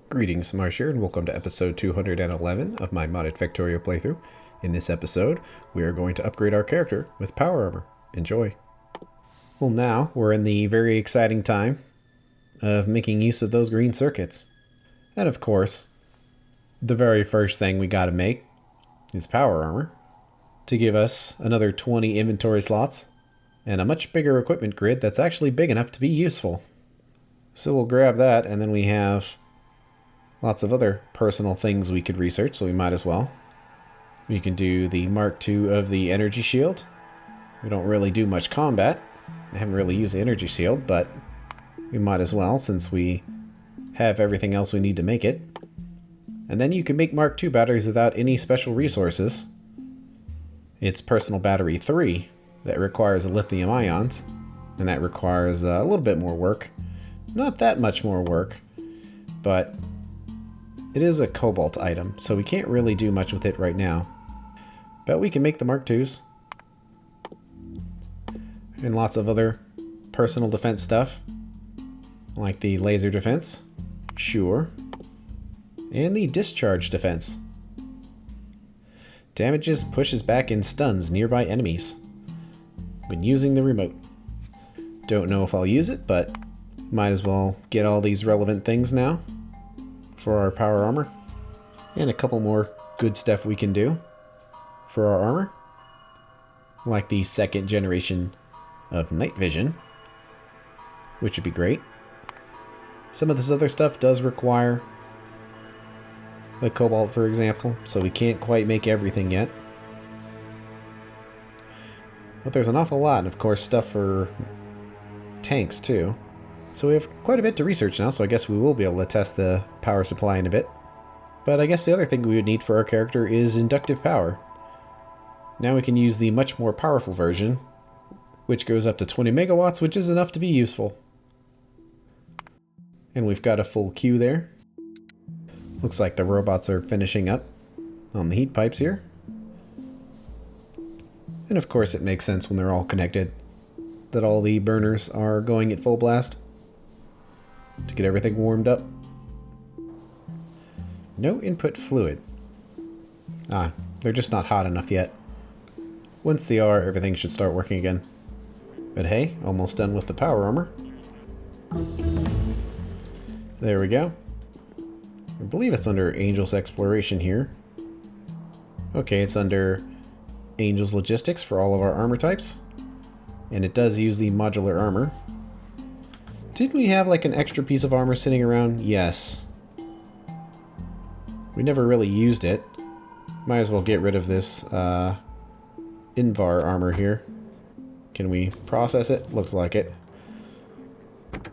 Greetings, Marsh here, and welcome to episode 211 of my modded Factorio playthrough. In this episode, we are going to upgrade our character with power armor. Enjoy. Well, now we're in the very exciting time of making use of those green circuits. And of course, the very first thing we gotta make is power armor to give us another 20 inventory slots and a much bigger equipment grid that's actually big enough to be useful. So we'll grab that, and then we have lots of other personal things we could research, so we might as well. We can do the Mark II of the energy shield. We don't really do much combat. I haven't really used the energy shield, but we might as well since we have everything else we need to make it. And then you can make Mark II batteries without any special resources. It's personal battery 3 that requires lithium ions, and that requires a little bit more work. Not that much more work, but it is a cobalt item, so we can't really do much with it right now. But we can make the Mark IIs. And lots of other personal defense stuff. Like the laser defense. Sure. And the discharge defense. Damages, pushes back, and stuns nearby enemies when using the remote. Don't know if I'll use it, but might as well get all these relevant things now for our power armor, and a couple more good stuff we can do for our armor, like the second generation of night vision, which would be great. Some of this other stuff does require the cobalt, for example, so we can't quite make everything yet, but there's an awful lot, and of course stuff for tanks too. So we have quite a bit to research now, so I guess we will be able to test the power supply in a bit. But I guess the other thing we would need for our character is inductive power. Now we can use the much more powerful version, which goes up to 20 megawatts, which is enough to be useful. And we've got a full queue there. Looks like the robots are finishing up on the heat pipes here. And of course it makes sense when they're all connected that all the burners are going at full blast to get everything warmed up. No input fluid. They're just not hot enough yet. Once they are, everything should start working again. But hey, almost done with the power armor. There we go. I believe it's under Angel's Exploration here. Okay, it's under Angel's Logistics for all of our armor types. And it does use the modular armor. Didn't we have like an extra piece of armor sitting around? Yes. We never really used it. Might as well get rid of this Invar armor here. Can we process it? Looks like it.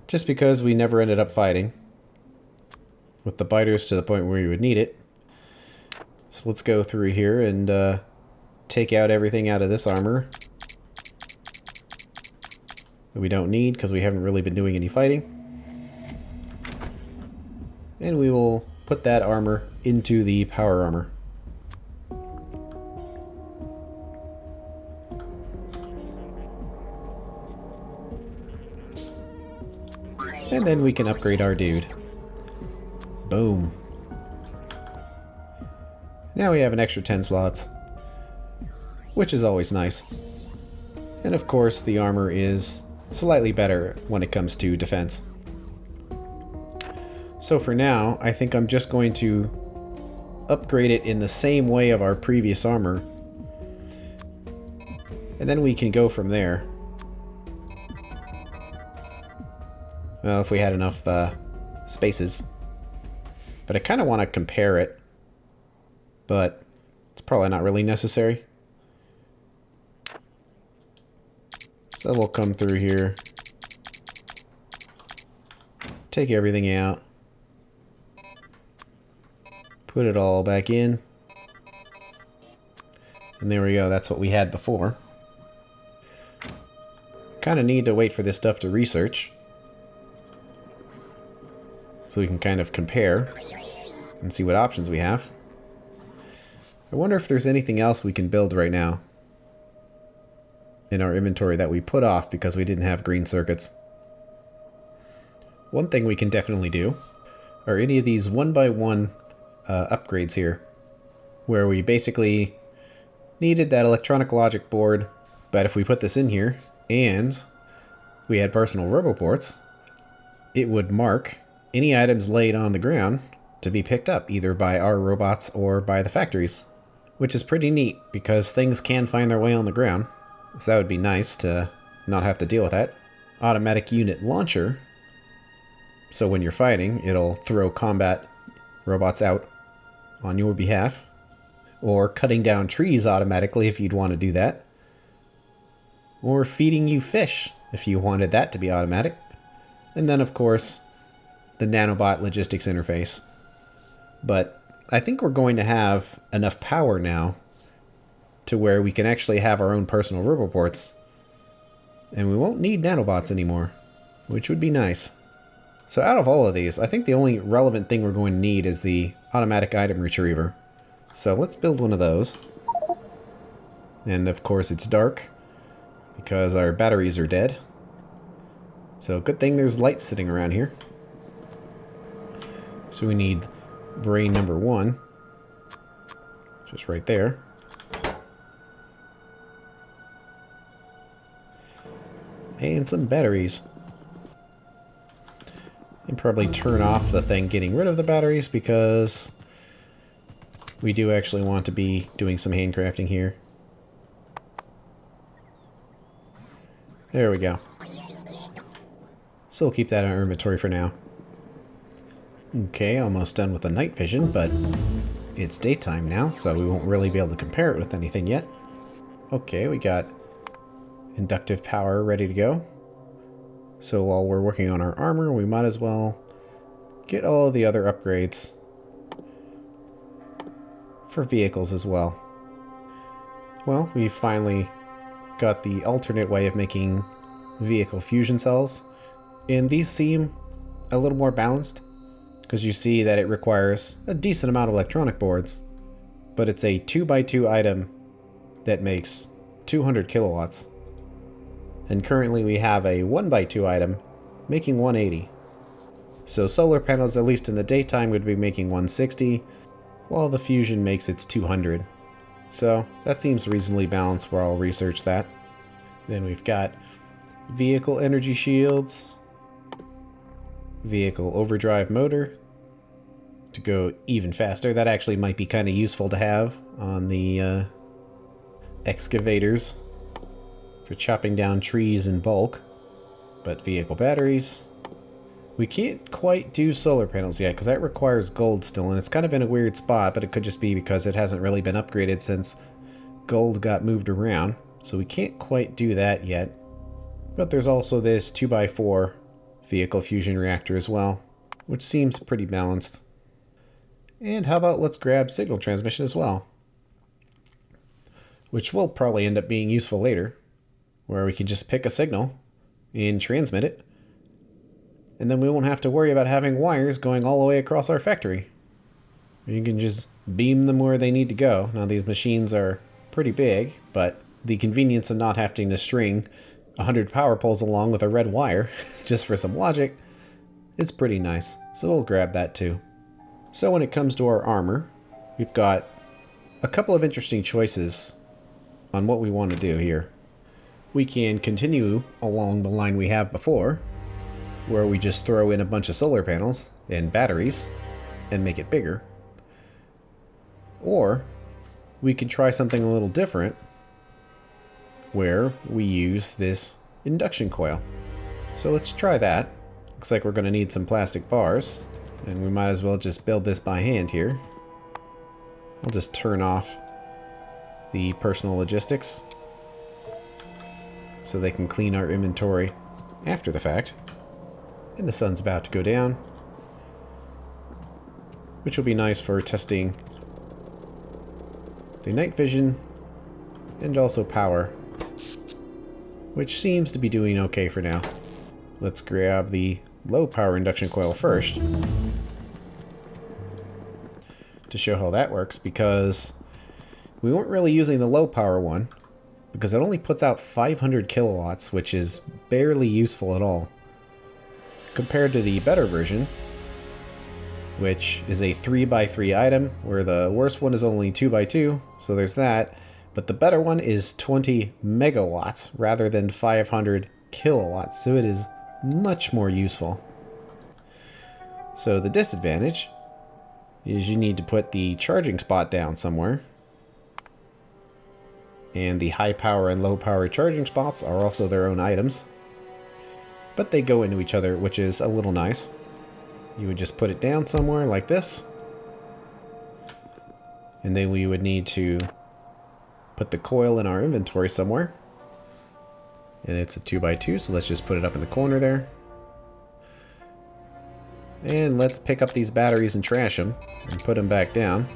Just because we never ended up fighting with the biters to the point where you would need it. So let's go through here and take out everything out of this armor that we don't need because we haven't really been doing any fighting. And we will put that armor into the power armor. And then we can upgrade our dude. Boom. Now we have an extra 10 slots, which is always nice. And of course the armor is slightly better when it comes to defense. So for now, I think I'm just going to upgrade it in the same way of our previous armor. And then we can go from there. Well, if we had enough spaces. But I kind of want to compare it. But it's probably not really necessary. So we'll come through here, take everything out, put it all back in, and there we go, that's what we had before. Kind of need to wait for this stuff to research, so we can kind of compare and see what options we have. I wonder if there's anything else we can build right now in our inventory that we put off because we didn't have green circuits. One thing we can definitely do are any of these 1x1 upgrades here, where we basically needed that electronic logic board, but if we put this in here and we had personal roboports, it would mark any items laid on the ground to be picked up either by our robots or by the factories, which is pretty neat because things can find their way on the ground, so that would be nice to not have to deal with that. Automatic unit launcher, so when you're fighting, it'll throw combat robots out on your behalf, or cutting down trees automatically if you'd want to do that, or feeding you fish if you wanted that to be automatic. And then, of course, the nanobot logistics interface. But I think we're going to have enough power now to where we can actually have our own personal roboports, and we won't need nanobots anymore, which would be nice. So out of all of these, I think the only relevant thing we're going to need is the automatic item retriever. So let's build one of those. And of course it's dark because our batteries are dead. So good thing there's light sitting around here. So we need brain number 1, just right there. And some batteries. And probably turn off the thing getting rid of the batteries because we do actually want to be doing some handcrafting here. There we go. So we'll keep that in our inventory for now. Okay, almost done with the night vision, but it's daytime now, so we won't really be able to compare it with anything yet. Okay, we got inductive power ready to go. So while we're working on our armor, we might as well get all of the other upgrades for vehicles as well. Well, we finally got the alternate way of making vehicle fusion cells, and these seem a little more balanced because you see that it requires a decent amount of electronic boards, but it's a 2x2 item that makes 200 kilowatts. And currently we have a 1x2 item making 180. So solar panels, at least in the daytime, would be making 160, while the fusion makes its 200. So that seems reasonably balanced where I'll research that. Then we've got vehicle energy shields, vehicle overdrive motor to go even faster. That actually might be kind of useful to have on the excavators for chopping down trees in bulk. But vehicle batteries. We can't quite do solar panels yet because that requires gold still, and it's kind of in a weird spot, but it could just be because it hasn't really been upgraded since gold got moved around. So we can't quite do that yet. But there's also this 2x4 vehicle fusion reactor as well, which seems pretty balanced. And how about let's grab signal transmission as well, which will probably end up being useful later, where we can just pick a signal and transmit it, and then we won't have to worry about having wires going all the way across our factory. You can just beam them where they need to go. Now these machines are pretty big, but the convenience of not having to string 100 power poles along with a red wire just for some logic, it's pretty nice. So we'll grab that too. So when it comes to our armor, we've got a couple of interesting choices on what we want to do here. We can continue along the line we have before, where we just throw in a bunch of solar panels and batteries and make it bigger. Or we could try something a little different, where we use this induction coil. So let's try that. Looks like we're going to need some plastic bars, and we might as well just build this by hand here. I'll just turn off the personal logistics so they can clean our inventory after the fact. And the sun's about to go down, which will be nice for testing the night vision and also power, which seems to be doing okay for now. Let's grab the low power induction coil first to show how that works, because we weren't really using the low power one because it only puts out 500 kilowatts, which is barely useful at all. Compared to the better version, which is a 3x3 item, where the worst one is only 2x2, so there's that. But the better one is 20 megawatts rather than 500 kilowatts, so it is much more useful. So the disadvantage is you need to put the charging spot down somewhere. And the high power and low power charging spots are also their own items. But they go into each other, which is a little nice. You would just put it down somewhere like this. And then we would need to put the coil in our inventory somewhere. And it's a 2x2, so let's just put it up in the corner there. And let's pick up these batteries and trash them and put them back down.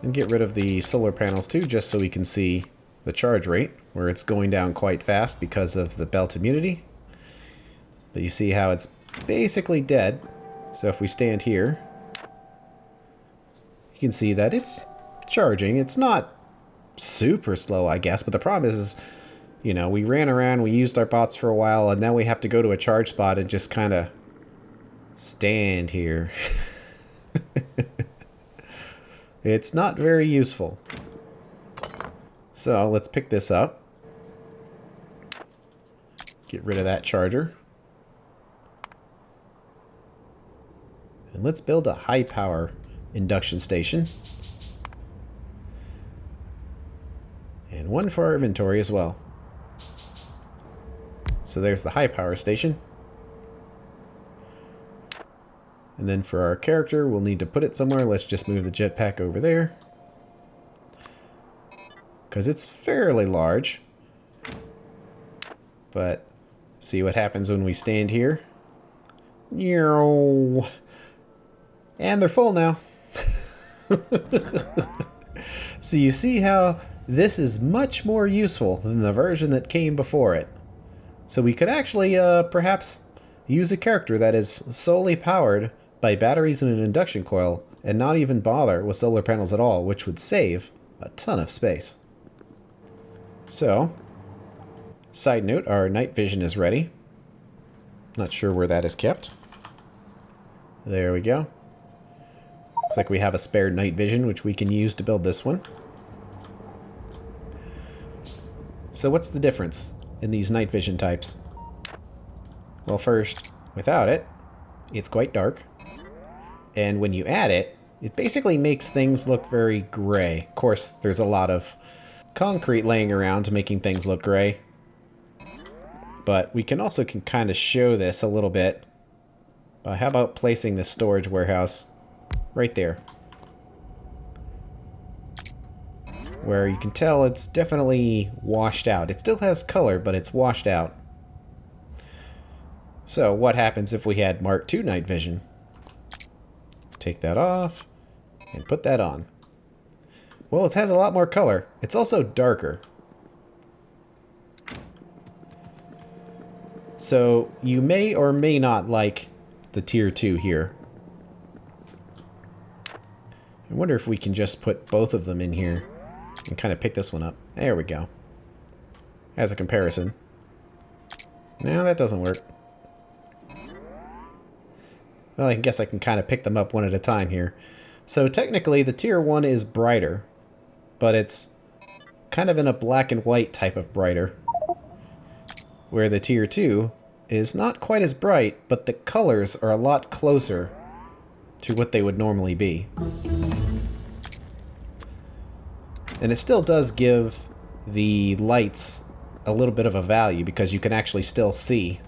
And get rid of the solar panels too, just so we can see the charge rate, where it's going down quite fast because of the belt immunity. But you see how it's basically dead. So if we stand here, you can see that it's charging. It's not super slow, I guess, but the problem is, you know, we ran around, we used our bots for a while, and now we have to go to a charge spot and just kind of stand here. It's not very useful. So let's pick this up. Get rid of that charger. And let's build a high power induction station. And one for our inventory as well. So there's the high power station. And then for our character, we'll need to put it somewhere. Let's just move the jetpack over there, because it's fairly large. But see what happens when we stand here. And they're full now. So you see how this is much more useful than the version that came before it. So we could actually perhaps use a character that is solely powered by batteries and an induction coil, and not even bother with solar panels at all, which would save a ton of space. So, side note, our night vision is ready. Not sure where that is kept. There we go. Looks like we have a spare night vision, which we can use to build this one. So what's the difference in these night vision types? Well, first, without it, it's quite dark. And when you add it, it basically makes things look very gray. Of course, there's a lot of concrete laying around to making things look gray. But we can also kind of show this a little bit. How about placing this storage warehouse right there? Where you can tell it's definitely washed out. It still has color, but it's washed out. So what happens if we had Mark II night vision? Take that off and put that on. Well, it has a lot more color. It's also darker. So you may or may not like the tier 2 here. I wonder if we can just put both of them in here and kind of pick this one up. There we go. As a comparison. No, that doesn't work. Well, I guess I can kind of pick them up one at a time here. So technically the tier 1 is brighter, but it's kind of in a black and white type of brighter. Where the tier 2 is not quite as bright, but the colors are a lot closer to what they would normally be. And it still does give the lights a little bit of a value, because you can actually still see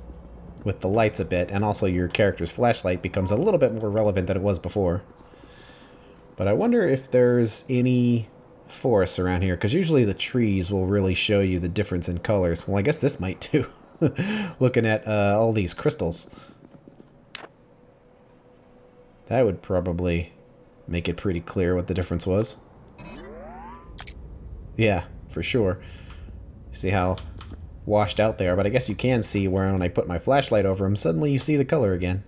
with the lights a bit, and also your character's flashlight becomes a little bit more relevant than it was before. But I wonder if there's any forests around here, because usually the trees will really show you the difference in colors. Well, I guess this might too. Looking at all these crystals. That would probably make it pretty clear what the difference was. Yeah, for sure. See how washed out they are, but I guess you can see where when I put my flashlight over them, suddenly you see the color again.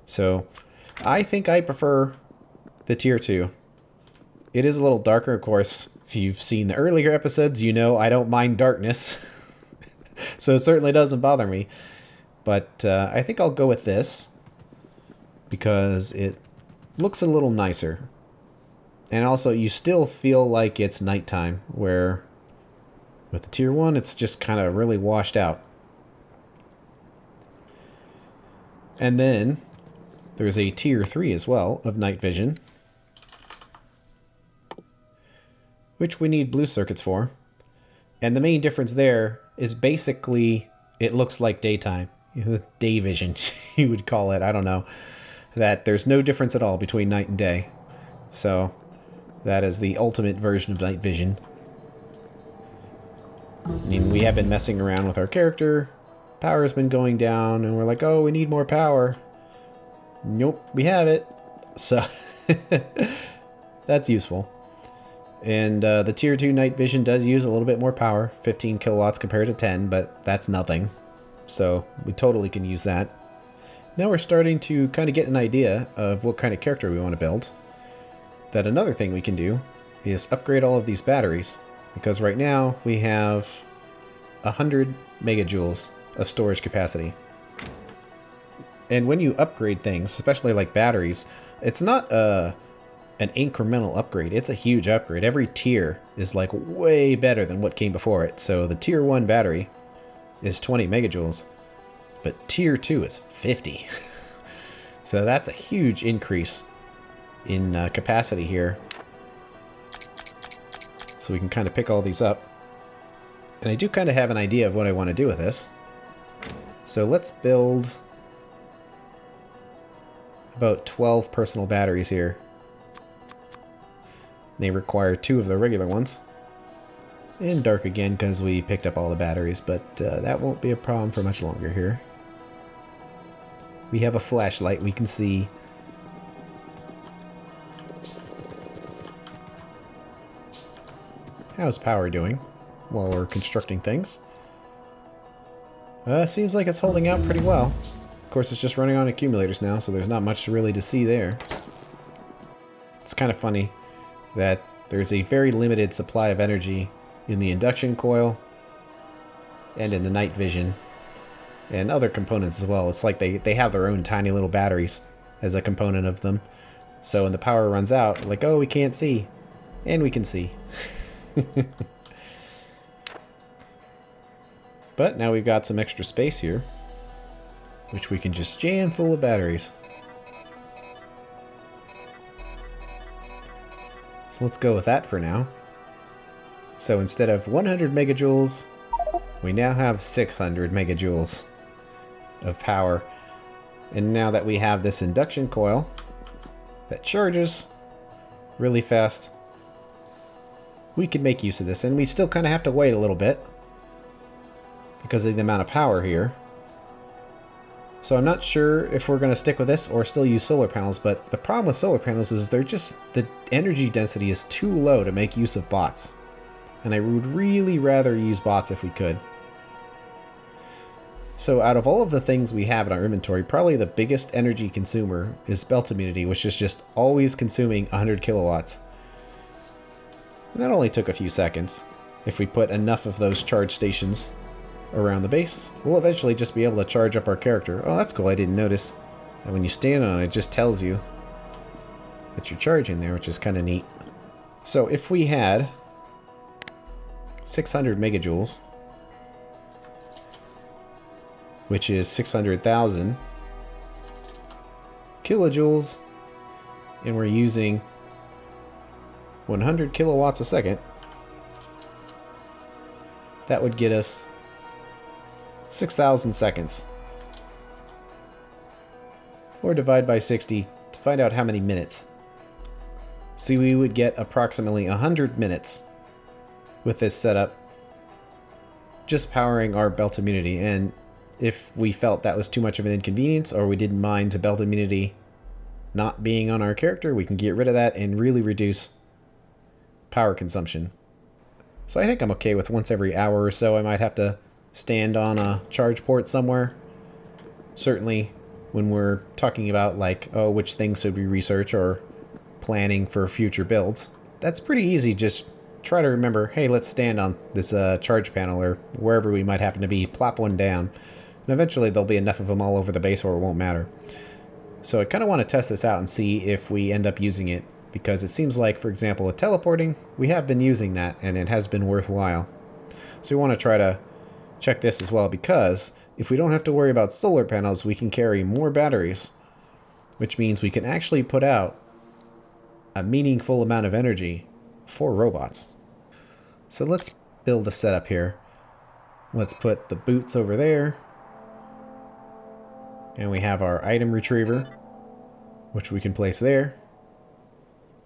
So, I think I prefer the tier 2. It is a little darker, of course. If you've seen the earlier episodes, you know I don't mind darkness. So it certainly doesn't bother me. But I think I'll go with this because it looks a little nicer. And also, you still feel like it's nighttime, where with the tier 1, it's just kind of really washed out. And then there's a tier 3 as well of night vision, which we need blue circuits for. And the main difference there is basically it looks like daytime. Day vision, you would call it. I don't know. That there's no difference at all between night and day. So that is the ultimate version of night vision. I mean, we have been messing around with our character. Power has been going down, and we're like, oh, we need more power. Nope, we have it. So that's useful. And the tier 2 night vision does use a little bit more power, 15 kilowatts compared to 10, but that's nothing. So we totally can use that. Now we're starting to kind of get an idea of what kind of character we want to build. That another thing we can do is upgrade all of these batteries, because right now we have 100 megajoules of storage capacity. And when you upgrade things, especially like batteries, it's not an incremental upgrade. It's a huge upgrade. Every tier is like way better than what came before it. So the tier 1 battery is 20 megajoules, but tier 2 is 50. So that's a huge increase in capacity here. So we can kind of pick all these up. And I do kind of have an idea of what I want to do with this. So let's build about 12 personal batteries here. They require 2 of the regular ones. And dark again because we picked up all the batteries, but that won't be a problem for much longer here. We have a flashlight, we can see. How's power doing while we're constructing things? Seems like it's holding out pretty well. Of course, it's just running on accumulators now, so there's not much really to see there. It's kind of funny that there's a very limited supply of energy in the induction coil and in the night vision and other components as well. It's like they have their own tiny little batteries as a component of them. So when the power runs out, like, oh, we can't see. And we can see. But now we've got some extra space here, which we can just jam full of batteries. So let's go with that for now. So instead of 100 megajoules, we now have 600 megajoules of power. And now that we have this induction coil that charges really fast, we can make use of this. And we still kind of have to wait a little bit because of the amount of power here. So I'm not sure if we're going to stick with this or still use solar panels, but the problem with solar panels is they're just, the energy density is too low to make use of bots. And I would really rather use bots if we could. So out of all of the things we have in our inventory, probably the biggest energy consumer is belt immunity, which is just always consuming 100 kilowatts. And that only took a few seconds. If we put enough of those charge stations around the base, we'll eventually just be able to charge up our character. Oh, that's cool, I didn't notice. And when you stand on it, it just tells you that you're charging there, which is kind of neat. So if we had 600 megajoules, which is 600,000 kilojoules, and we're using 100 kilowatts a second, that would get us 6,000 seconds. Or divide by 60 to find out how many minutes. So we would get approximately 100 minutes with this setup, just powering our belt immunity. And if we felt that was too much of an inconvenience, or we didn't mind the belt immunity not being on our character, we can get rid of that and really reduce power consumption. So I think I'm okay with once every hour or so I might have to stand on a charge port somewhere. Certainly when we're talking about like, oh, which things should we research or planning for future builds, that's pretty easy. Just try to remember, hey, let's stand on this charge panel or wherever we might happen to be, plop one down. And eventually there'll be enough of them all over the base or it won't matter. So I kind of want to test this out and see if we end up using it, because it seems like, for example, with teleporting, we have been using that and it has been worthwhile. So we want to try to check this as well, because if we don't have to worry about solar panels, we can carry more batteries, which means we can actually put out a meaningful amount of energy for robots. So let's build a setup here. Let's put the boots over there. And we have our item retriever, which we can place there.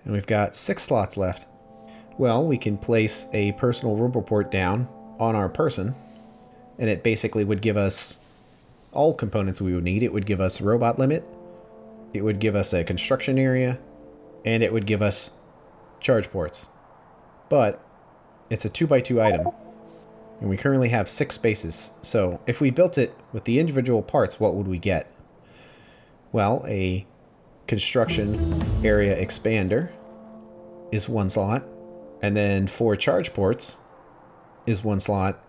And we've got 6 slots left. Well, we can place a personal roboport down on our person, and it basically would give us all components we would need. It would give us robot limit, it would give us a construction area, and it would give us charge ports. But it's a 2x2 item, and we currently have 6 spaces. So if we built it with the individual parts, what would we get? Well, a construction area expander is 1 slot, and then 4 charge ports is 1 slot,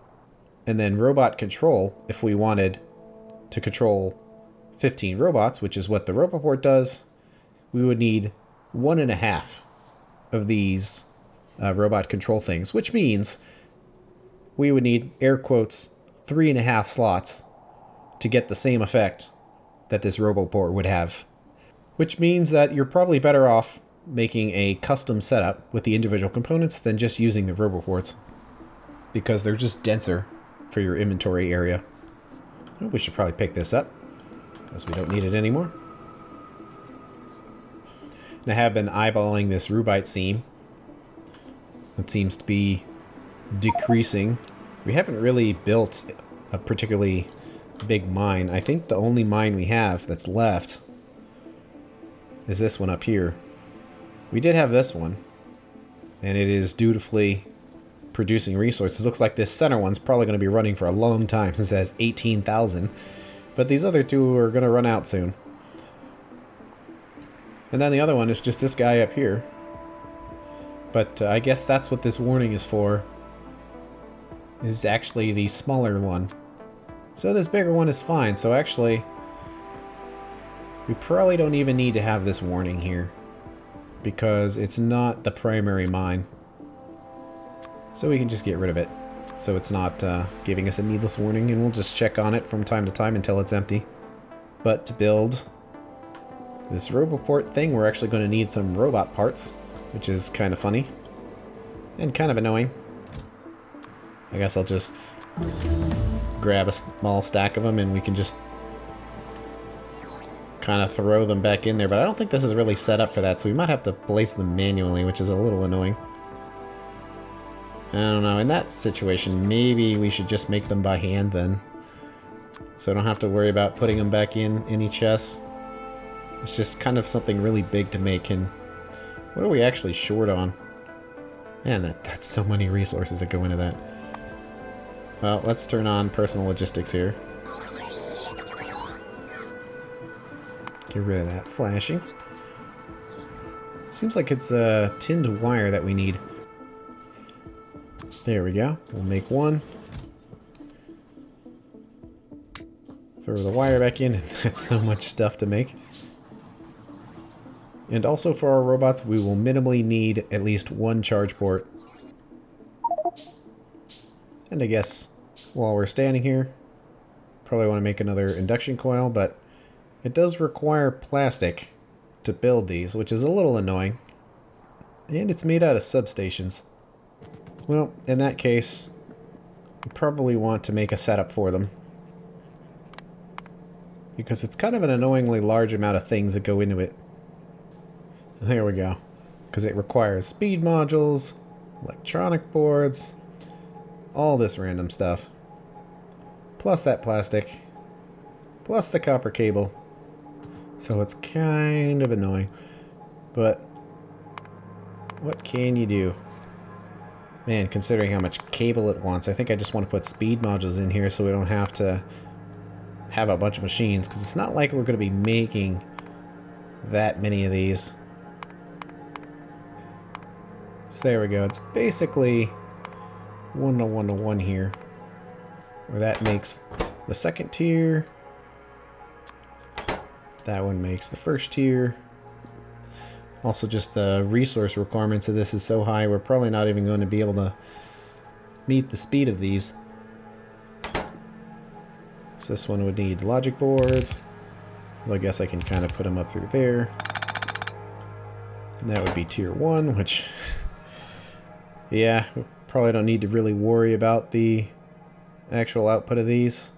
and then robot control, if we wanted to control 15 robots, which is what the roboport does, we would need 1.5 of these robot control things, which means we would need, air quotes, 3.5 slots to get the same effect that this roboport would have. Which means that you're probably better off making a custom setup with the individual components than just using the roboports, because they're just denser for your inventory area. Well, we should probably pick this up, because we don't need it anymore. And I have been eyeballing this rubite seam. It seems to be decreasing. We haven't really built a particularly big mine. I think the only mine we have that's left is this one up here. We did have this one, and it is dutifully producing resources. Looks like this center one's probably going to be running for a long time, since it has 18,000. But these other 2 are going to run out soon. And then the other one is just this guy up here. But I guess that's what this warning is for. Is actually the smaller one. So this bigger one is fine. So actually, we probably don't even need to have this warning here, because it's not the primary mine. So we can just get rid of it. So it's not giving us a needless warning, and we'll just check on it from time to time until it's empty. But to build this roboport thing, we're actually going to need some robot parts, which is kind of funny and kind of annoying. I guess I'll just grab a small stack of them and we can just kind of throw them back in there, but I don't think this is really set up for that, so we might have to place them manually, which is a little annoying. I don't know, in that situation, maybe we should just make them by hand then, so I don't have to worry about putting them back in any chests. It's just kind of something really big to make, and what are we actually short on? Man, that's so many resources that go into that. Well, let's turn on personal logistics here. Get rid of that flashing. Seems like it's tinned wire that we need. There we go. We'll make one. Throw the wire back in. That's so much stuff to make. And also for our robots, we will minimally need at least 1 charge port. And I guess while we're standing here, probably want to make another induction coil, but it does require plastic to build these, which is a little annoying. And it's made out of substations. Well, in that case, we probably want to make a setup for them, because it's kind of an annoyingly large amount of things that go into it. There we go. Because it requires speed modules, electronic boards, all this random stuff. Plus that plastic. Plus the copper cable. So it's kind of annoying. But what can you do? Man, considering how much cable it wants, I think I just want to put speed modules in here so we don't have to have a bunch of machines. Because it's not like we're going to be making that many of these. So there we go. It's basically 1 to 1 to 1 here, where that makes the second tier. That one makes the first tier. Also, just the resource requirements of this is so high, we're probably not even going to be able to meet the speed of these. So this one would need logic boards. Well, I guess I can kind of put them up through there. And that would be tier 1, which, yeah, we probably don't need to really worry about the actual output of these.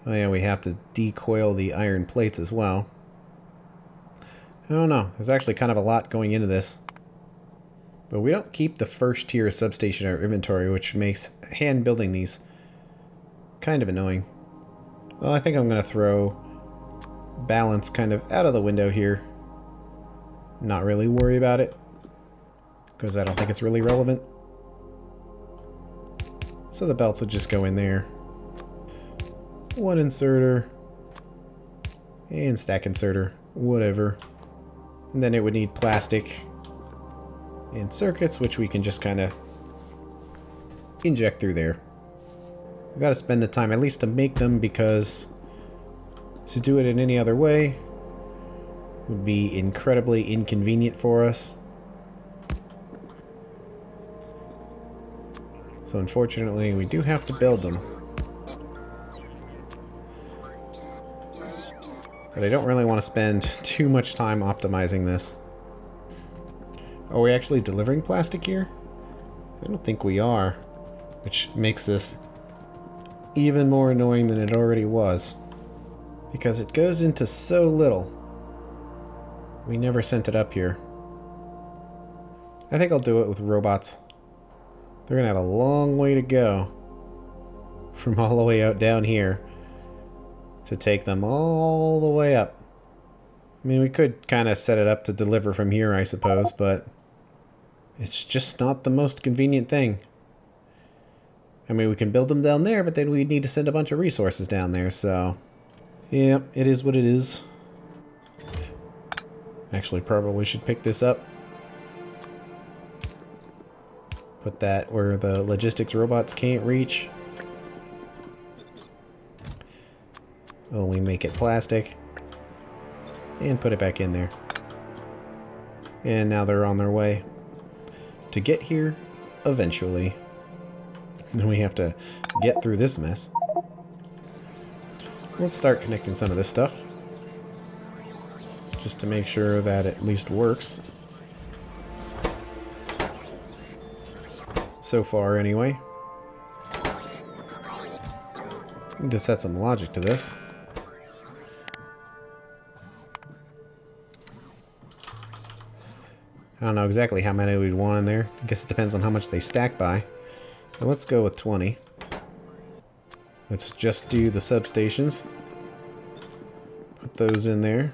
Oh yeah, we have to decoil the iron plates as well. I don't know. There's actually kind of a lot going into this. But we don't keep the first tier substation in our inventory, which makes hand building these kind of annoying. Well, I think I'm going to throw balance kind of out of the window here. Not really worry about it, because I don't think it's really relevant. So the belts would just go in there. One inserter. And stack inserter. Whatever. And then it would need plastic and circuits, which we can just kind of inject through there. We've got to spend the time at least to make them, because to do it in any other way would be incredibly inconvenient for us. So unfortunately, we do have to build them. But I don't really want to spend too much time optimizing this. Are we actually delivering plastic here? I don't think we are, which makes this even more annoying than it already was, because it goes into so little. We never sent it up here. I think I'll do it with robots. They're gonna have a long way to go from all the way out down here to take them all the way up. I mean, we could kind of set it up to deliver from here, I suppose, but it's just not the most convenient thing. I mean, we can build them down there, but then we'd need to send a bunch of resources down there, so yeah, it is what it is. Actually, probably should pick this up. Put that where the logistics robots can't reach. Only make it plastic. And put it back in there. And now they're on their way to get here eventually. Then we have to get through this mess. Let's start connecting some of this stuff, just to make sure that it at least works. So far, anyway. Need to set some logic to this. I don't know exactly how many we'd want in there. I guess it depends on how much they stack by. But let's go with 20. Let's just do the substations. Put those in there.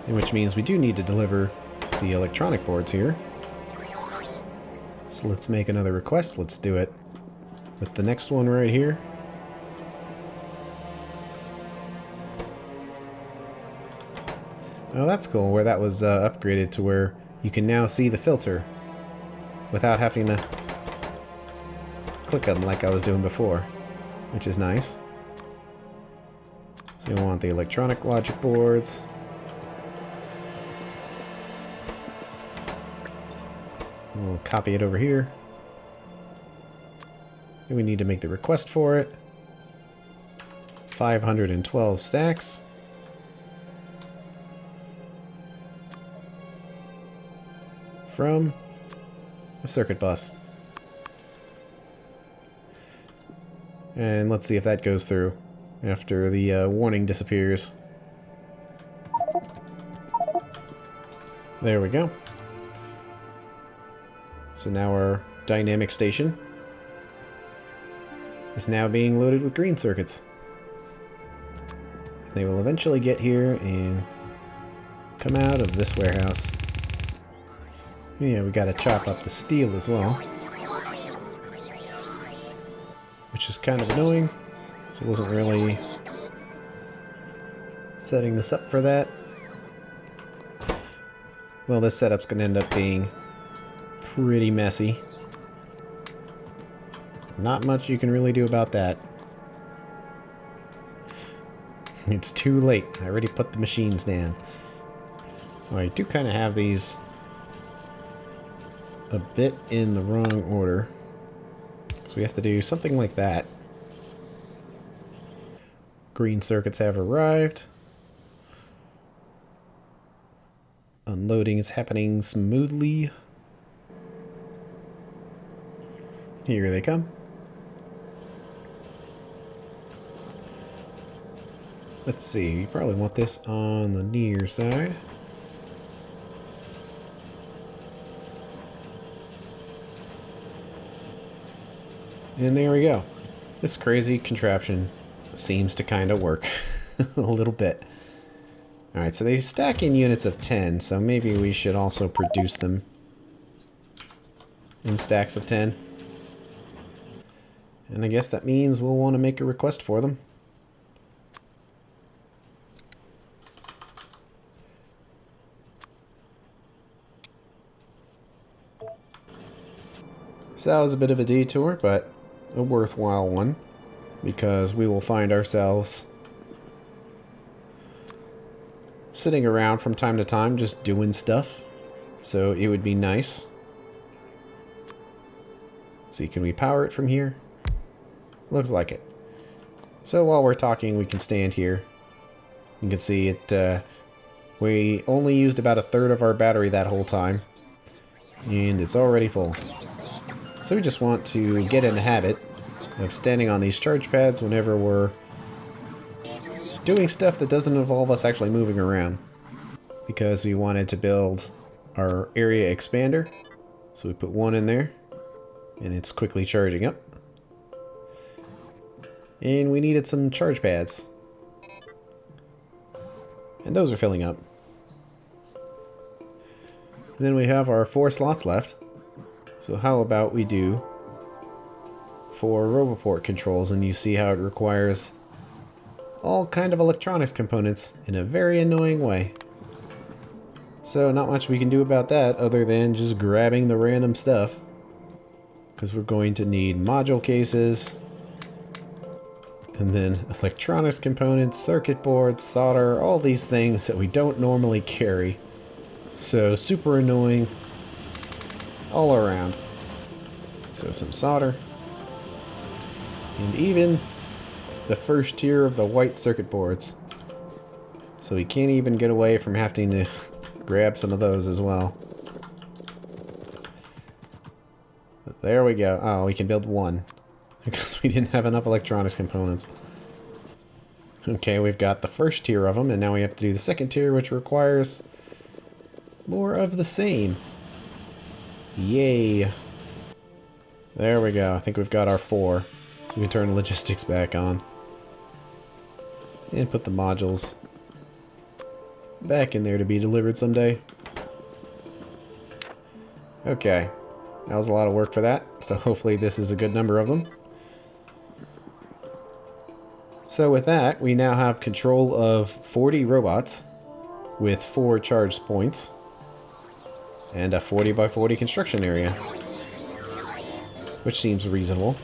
And which means we do need to deliver the electronic boards here. So let's make another request. Let's do it with the next one right here. Oh, that's cool, where that was upgraded to where you can now see the filter without having to click them like I was doing before, which is nice. So we want the electronic logic boards. And we'll copy it over here. Then we need to make the request for it. 512 stacks. From the circuit bus. And let's see if that goes through after the warning disappears. There we go. So now our dynamic station is now being loaded with green circuits. And they will eventually get here and come out of this warehouse. Yeah, we gotta chop up the steel as well, which is kind of annoying, so I wasn't really setting this up for that. Well, this setup's going to end up being pretty messy. Not much you can really do about that. It's too late. I already put the machines down. Oh, I do kind of have these a bit in the wrong order. So we have to do something like that. Green circuits have arrived. Unloading is happening smoothly. Here they come. Let's see, you probably want this on the near side. And there we go. This crazy contraption seems to kind of work a little bit. Alright, so they stack in units of 10, so maybe we should also produce them in stacks of 10. And I guess that means we'll want to make a request for them. So that was a bit of a detour, but a worthwhile one, because we will find ourselves sitting around from time to time just doing stuff. So it would be nice. Let's see, can we power it from here? Looks like it. So while we're talking, we can stand here. You can see it, we only used about 1/3 of our battery that whole time, and it's already full. So we just want to get in the habit of standing on these charge pads whenever we're doing stuff that doesn't involve us actually moving around. Because we wanted to build our area expander, so we put one in there, and it's quickly charging up. And we needed some charge pads. And those are filling up. And then we have our 4 slots left. So how about we do 4 Roboport controls, and you see how it requires all kind of electronics components in a very annoying way. So not much we can do about that other than just grabbing the random stuff, because we're going to need module cases, and then electronics components, circuit boards, solder, all these things that we don't normally carry. So super annoying all around. So some solder. And even the first tier of the white circuit boards. So we can't even get away from having to grab some of those as well. But there we go. Oh, we can build one. Because we didn't have enough electronics components. Okay, we've got the first tier of them, and now we have to do the second tier, which requires more of the same. Yay. There we go. I think we've got our 4. So we can turn logistics back on. And put the modules back in there to be delivered someday. Okay. That was a lot of work for that. So hopefully this is a good number of them. So with that, we now have control of 40 robots with 4 charge points. And a 40 by 40 construction area, which seems reasonable.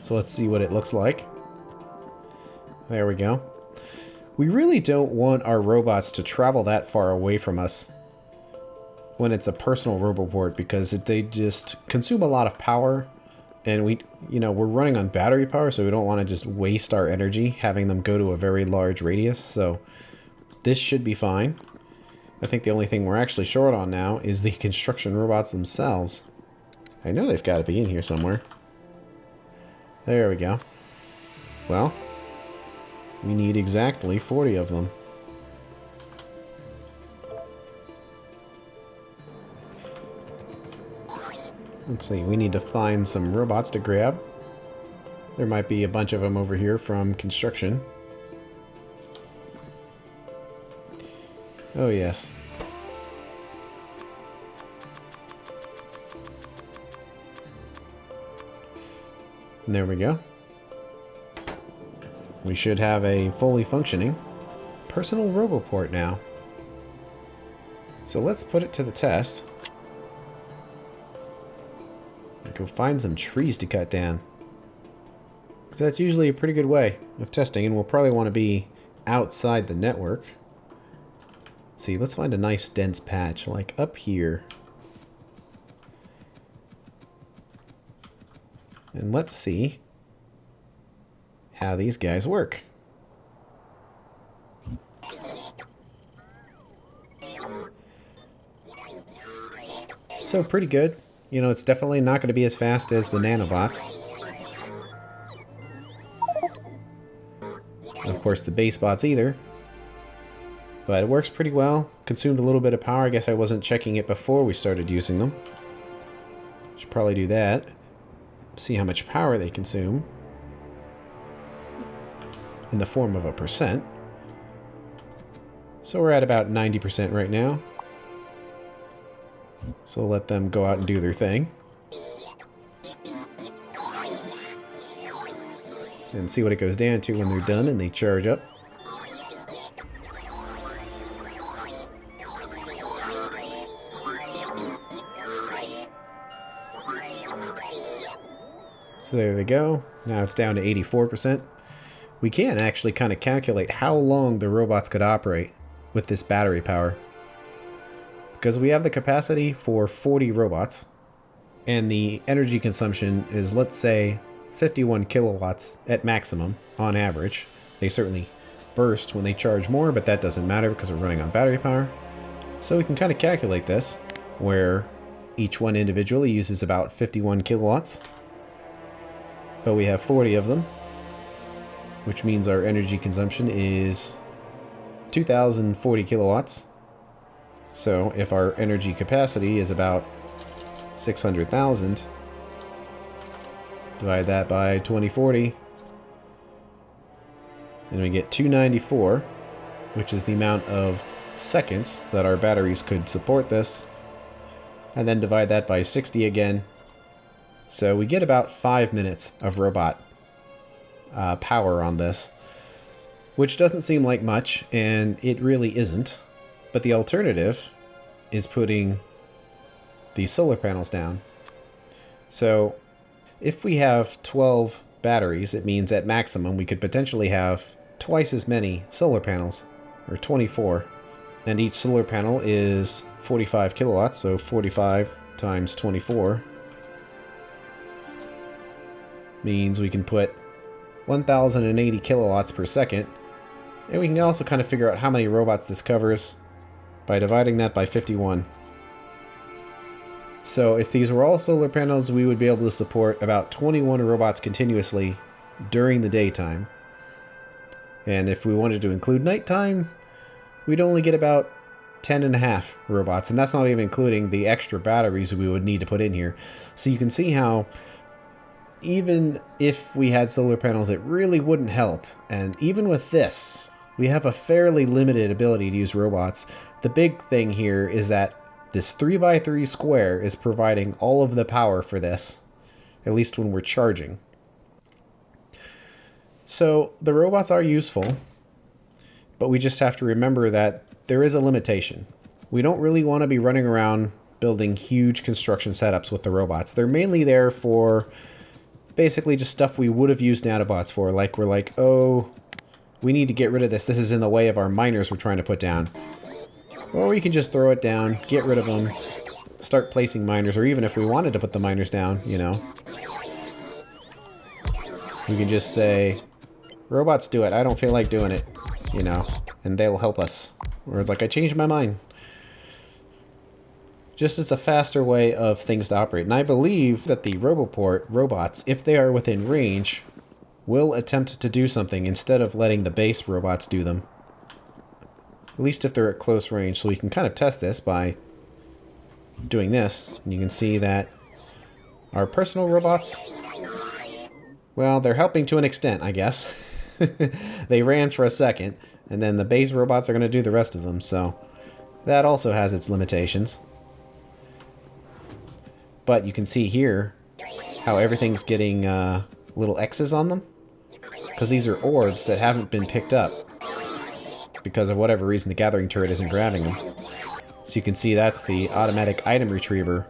So let's see what it looks like. There we go. We really don't want our robots to travel that far away from us when it's a personal roboport, because they just consume a lot of power, and we're running on battery power, so we don't want to just waste our energy having them go to a very large radius. So this should be fine. I think the only thing we're actually short on now is the construction robots themselves. I know they've got to be in here somewhere. There we go. Well, we need exactly 40 of them. Let's see, we need to find some robots to grab. There might be a bunch of them over here from construction. Oh yes. And there we go. We should have a fully functioning personal roboport now. So let's put it to the test. Go find some trees to cut down. Because that's usually a pretty good way of testing, and we'll probably want to be outside the network. Let's see, let's find a nice dense patch, like up here. And let's see how these guys work. So pretty good. You know, it's definitely not going to be as fast as the nanobots. Of course, the base bots either. But it works pretty well. Consumed a little bit of power. I guess I wasn't checking it before we started using them. Should probably do that. See how much power they consume. In the form of a percent. So we're at about 90% right now. So we'll let them go out and do their thing. And see what it goes down to when they're done and they charge up. So there they go. Now it's down to 84%. We can actually kind of calculate how long the robots could operate with this battery power. Because we have the capacity for 40 robots. And the energy consumption is, let's say, 51 kilowatts at maximum on average. They certainly burst when they charge more, but that doesn't matter because we're running on battery power. So we can kind of calculate this, where each one individually uses about 51 kilowatts. But we have 40 of them, which means our energy consumption is 2,040 kilowatts. So if our energy capacity is about 600,000, divide that by 2040, and we get 294, which is the amount of seconds that our batteries could support this, and then divide that by 60 again. So we get about 5 minutes of robot power on this, which doesn't seem like much, and it really isn't. But the alternative is putting these solar panels down. So if we have 12 batteries, it means at maximum we could potentially have twice as many solar panels, or 24. And each solar panel is 45 kilowatts, so 45 times 24 means we can put 1,080 kilowatts per second. And we can also kind of figure out how many robots this covers by dividing that by 51. So if these were all solar panels, we would be able to support about 21 robots continuously during the daytime. And if we wanted to include nighttime, we'd only get about 10.5 robots. And that's not even including the extra batteries we would need to put in here. So you can see how even if we had solar panels, it really wouldn't help. And even with this, we have a fairly limited ability to use robots. The big thing here is that this 3x3 square is providing all of the power for this, at least when we're charging. So the robots are useful, but we just have to remember that there is a limitation. We don't really want to be running around building huge construction setups with the robots. They're mainly there for basically just stuff we would have used nanobots for. Like, we're like, oh, we need to get rid of this. This is in the way of our miners we're trying to put down. Or we can just throw it down, get rid of them, start placing miners, or even if we wanted to put the miners down, you know. We can just say, robots do it, I don't feel like doing it, you know, and they'll help us. Or it's like, I changed my mind. Just as a faster way of things to operate. And I believe that the Roboport robots, if they are within range, will attempt to do something instead of letting the base robots do them. At least if they're at close range. So we can kind of test this by doing this. And you can see that our personal robots, well, they're helping to an extent, I guess. They ran for a second, and then the base robots are going to do the rest of them. So that also has its limitations. But you can see here how everything's getting little X's on them. Because these are orbs that haven't been picked up. Because of whatever reason, the gathering turret isn't grabbing them. So you can see that's the automatic item retriever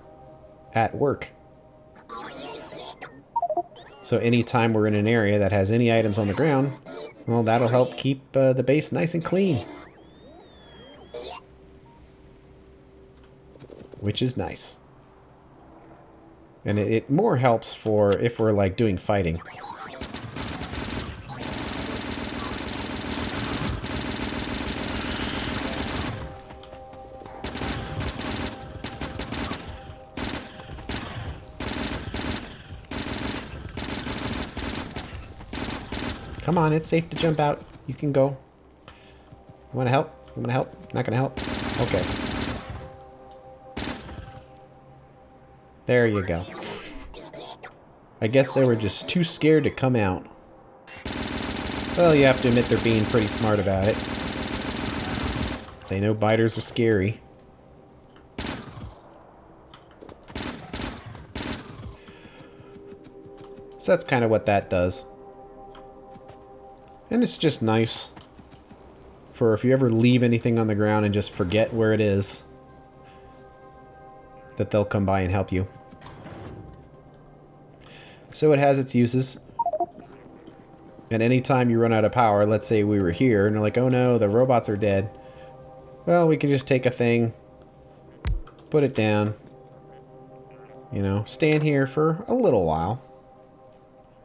at work. So anytime we're in an area that has any items on the ground, well, that'll help keep the base nice and clean. Which is nice. And it more helps for if we're like doing fighting. Come on, it's safe to jump out. You can go. You want to help? You want to help? Not going to help? Okay. There you go. I guess they were just too scared to come out. Well, you have to admit they're being pretty smart about it. They know biters are scary. So that's kind of what that does. And it's just nice for if you ever leave anything on the ground and just forget where it is, that they'll come by and help you. So it has its uses. And anytime you run out of power, let's say we were here and you're like, oh no, the robots are dead. Well, we can just take a thing, put it down, you know, stand here for a little while,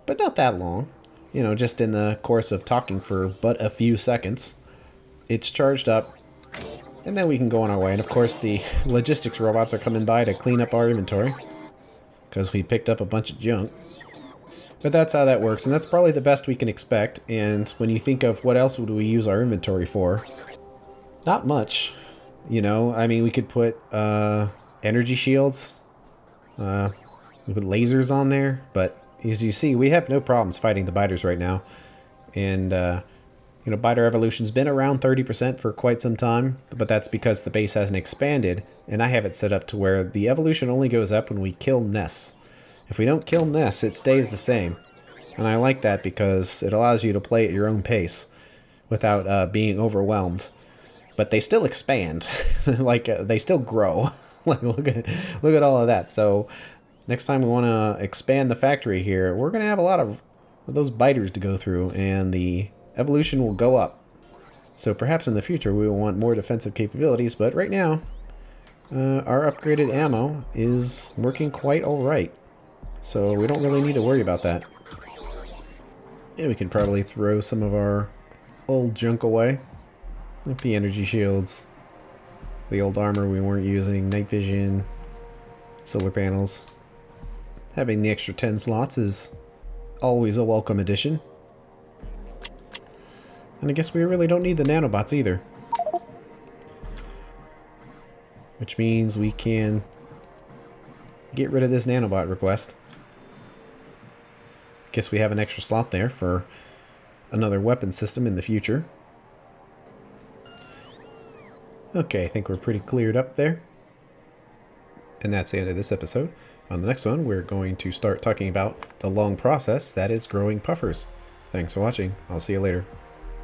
but not that long. You know, just in the course of talking for but a few seconds. It's charged up, and then we can go on our way. And of course, the logistics robots are coming by to clean up our inventory, because we picked up a bunch of junk. But that's how that works, and that's probably the best we can expect. And when you think of what else would we use our inventory for, not much. You know, I mean, we could put energy shields, we put lasers on there, but as you see, we have no problems fighting the biters right now. And, you know, biter evolution's been around 30% for quite some time, but that's because the base hasn't expanded, and I have it set up to where the evolution only goes up when we kill nests. If we don't kill nests, it stays the same. And I like that because it allows you to play at your own pace without being overwhelmed. But they still expand. Like, they still grow. Like, look at all of that. So next time we want to expand the factory here, we're going to have a lot of those biters to go through, and the evolution will go up. So perhaps in the future we will want more defensive capabilities, but right now our upgraded ammo is working quite alright. So we don't really need to worry about that. And we can probably throw some of our old junk away. Like the energy shields, the old armor we weren't using, night vision, solar panels. Having the extra 10 slots is always a welcome addition. And I guess we really don't need the nanobots either. Which means we can get rid of this nanobot request. Guess we have an extra slot there for another weapon system in the future. Okay, I think we're pretty cleared up there. And that's the end of this episode. On the next one, we're going to start talking about the long process that is growing puffers. Thanks for watching. I'll see you later.